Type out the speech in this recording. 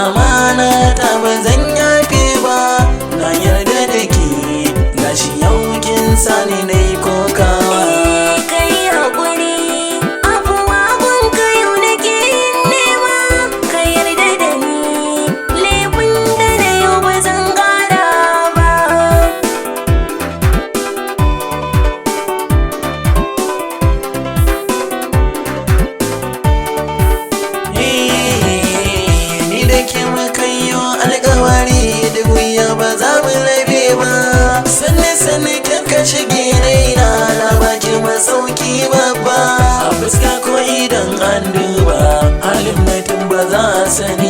amana ta ba zan yafe ba, na yarda da ke gashi yau kin sani na yi kokawa. Kai haƙuri abuwa gun ka yau nake yin nema, ka yarda da ni laifin da na yau ba zan ƙara ba. Ni da ke makayo alƙawari da wuya ba za mu rabe ba, sanne kin ka shige raina na baki masauki babba, a fuska ko idan an duba halin mutum ba za a sani